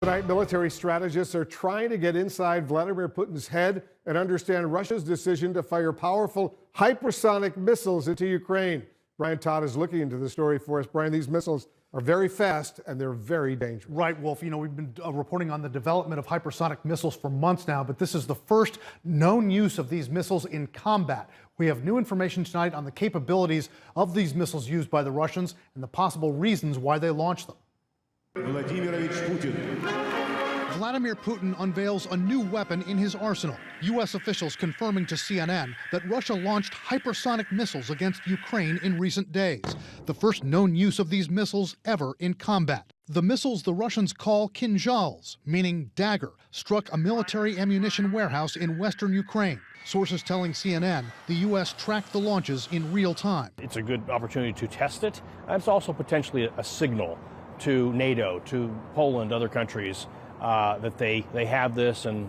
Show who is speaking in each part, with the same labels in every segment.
Speaker 1: Tonight, military strategists are trying to get inside Vladimir Putin's head and understand Russia's decision to fire powerful hypersonic missiles into Ukraine. Brian Todd is looking into the story for us. Brian, these missiles are very fast and they're very dangerous.
Speaker 2: Right, Wolf. You know, we've been reporting on the development of hypersonic missiles for months now, but this is the first known use of these missiles in combat. We have new information tonight on the capabilities of these missiles used by the Russians and the possible reasons why they launched them. Vladimir Putin unveils a new weapon in his arsenal. U.S. officials confirming to CNN that Russia launched hypersonic missiles against Ukraine in recent days, the first known use of these missiles ever in combat. The missiles the Russians call Kinzhals, meaning dagger, struck a military ammunition warehouse in western Ukraine. Sources telling CNN the U.S. tracked the launches in real time.
Speaker 3: It's a good opportunity to test it. It's also potentially a signal to NATO, to Poland, other countries, that they have this and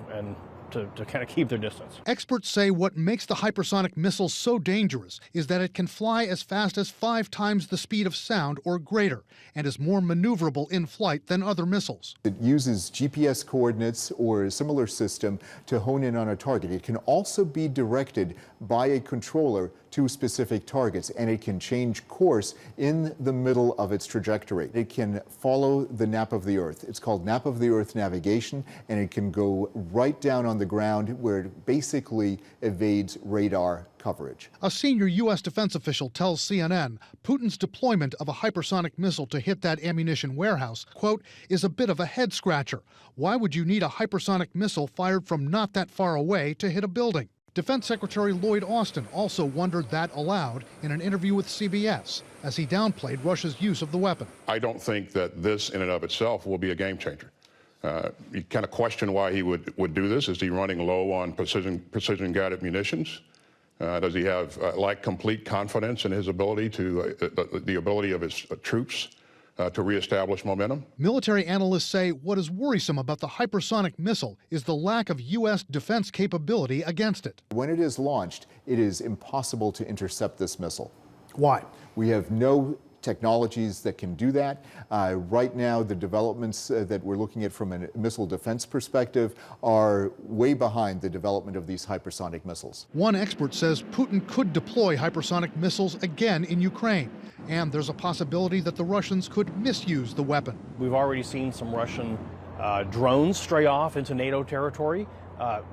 Speaker 3: to kind of keep their distance.
Speaker 2: Experts say what makes the hypersonic missile so dangerous is that it can fly as fast as 5 times the speed of sound or greater, and is more maneuverable in flight than other missiles.
Speaker 4: It uses GPS coordinates or a similar system to hone in on a target. It can also be directed by a controller to specific targets, and it can change course in the middle of its trajectory. It can follow the nap of the Earth. It's called nap of the Earth navigation, and it can go right down on the ground where it basically evades radar coverage.
Speaker 2: A senior U.S. defense official tells CNN Putin's deployment of a hypersonic missile to hit that ammunition warehouse, quote, is a bit of a head scratcher. Why would you need a hypersonic missile fired from not that far away to hit a building? Defense Secretary Lloyd Austin also wondered that aloud in an interview with CBS as he downplayed Russia's use of the weapon.
Speaker 5: I don't think that this in and of itself will be a game changer. You kind of question why he would do this. Is he running low on precision guided munitions? Does he have like complete confidence in his ability to the ability of his troops to reestablish momentum?
Speaker 2: Military analysts say what is worrisome about the hypersonic missile is the lack of U.S. defense capability against it.
Speaker 4: When it is launched, it is impossible to intercept this missile.
Speaker 2: Why?
Speaker 4: We have no technologies that can do that. Right now, the developments that we're looking at from a missile defense perspective are way behind the development of these hypersonic missiles.
Speaker 2: One expert says Putin could deploy hypersonic missiles again in Ukraine, and there's a possibility that the Russians could misuse the weapon.
Speaker 3: We've already seen some Russian drones stray off into NATO territory.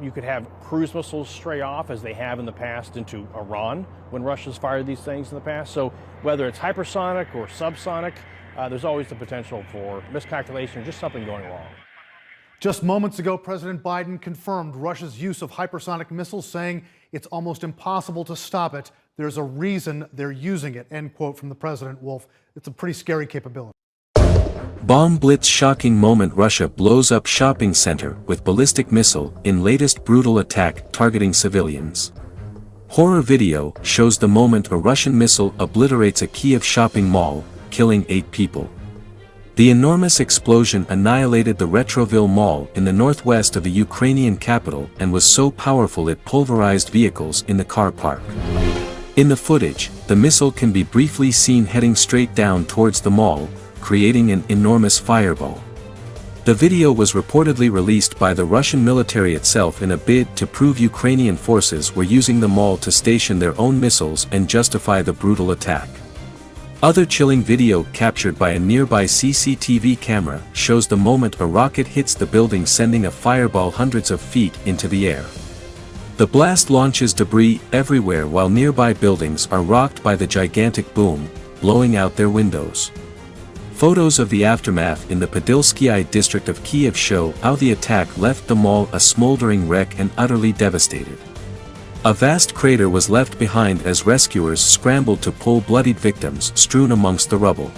Speaker 3: You could have cruise missiles stray off, as they have in the past, into Iran when Russia's fired these things in the past. So whether it's hypersonic or subsonic, there's always the potential for miscalculation or just something going wrong.
Speaker 2: Just moments ago, President Biden confirmed Russia's use of hypersonic missiles, saying it's almost impossible to stop it. There's a reason they're using it, end quote from the president. Wolf, it's a pretty scary capability.
Speaker 6: Bomb blitz shocking moment. Russia blows up shopping center with ballistic missile in latest brutal attack targeting civilians. Horror video shows the moment a Russian missile obliterates a Kyiv shopping mall, killing 8 people. The enormous explosion annihilated the Retroville Mall in the northwest of the Ukrainian capital and was so powerful it pulverized vehicles in the car park. In the footage, the missile can be briefly seen heading straight down towards the mall, creating an enormous fireball. The video was reportedly released by the Russian military itself in a bid to prove Ukrainian forces were using the mall to station their own missiles and justify the brutal attack. Other chilling video captured by a nearby CCTV camera shows the moment a rocket hits the building, sending a fireball hundreds of feet into the air. The blast launches debris everywhere while nearby buildings are rocked by the gigantic boom, blowing out their windows. Photos of the aftermath in the Podilskyi district of Kyiv show how the attack left the mall a smoldering wreck and utterly devastated. A vast crater was left behind as rescuers scrambled to pull bloodied victims strewn amongst the rubble.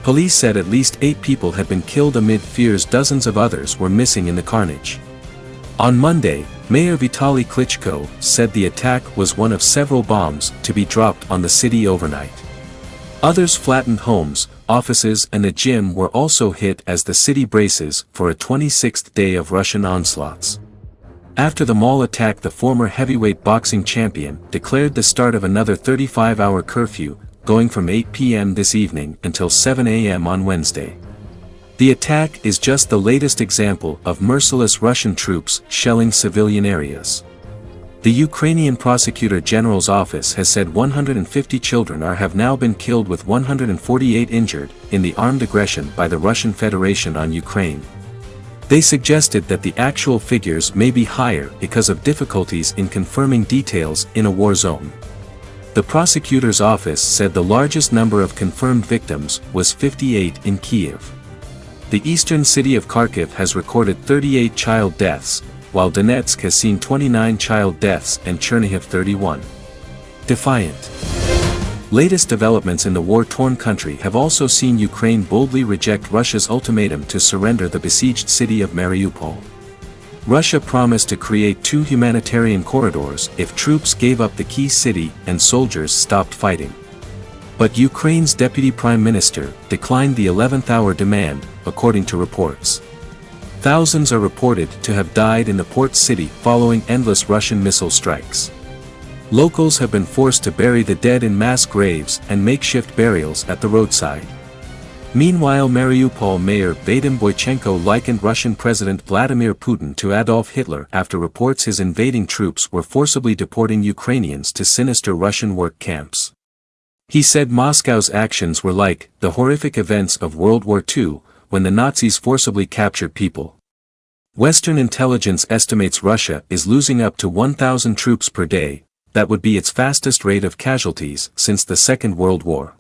Speaker 6: Police said at least 8 people had been killed amid fears dozens of others were missing in the carnage. On Monday, Mayor Vitaly Klitschko said the attack was one of several bombs to be dropped on the city overnight. Others flattened homes, offices and a gym were also hit as the city braces for a 26th day of Russian onslaughts. After the mall attack, the former heavyweight boxing champion declared the start of another 35-hour curfew, going from 8 p.m. this evening until 7 a.m. on Wednesday. The attack is just the latest example of merciless Russian troops shelling civilian areas. The Ukrainian Prosecutor General's office has said 150 children have now been killed with 148 injured in the armed aggression by the Russian Federation on Ukraine. They suggested that the actual figures may be higher because of difficulties in confirming details in a war zone. The prosecutor's office said the largest number of confirmed victims was 58 in Kyiv. The eastern city of Kharkiv has recorded 38 child deaths, while Donetsk has seen 29 child deaths and Chernihiv 31. Defiant. Latest developments in the war-torn country have also seen Ukraine boldly reject Russia's ultimatum to surrender the besieged city of Mariupol. Russia promised to create 2 humanitarian corridors if troops gave up the key city and soldiers stopped fighting. But Ukraine's deputy prime minister declined the 11th hour demand, according to reports. Thousands are reported to have died in the port city following endless Russian missile strikes. Locals have been forced to bury the dead in mass graves and makeshift burials at the roadside. Meanwhile, Mariupol Mayor Vadim Boychenko likened Russian President Vladimir Putin to Adolf Hitler after reports his invading troops were forcibly deporting Ukrainians to sinister Russian work camps. He said Moscow's actions were like the horrific events of World War II, when the Nazis forcibly captured people. Western intelligence estimates Russia is losing up to 1,000 troops per day. That would be its fastest rate of casualties since the Second World War.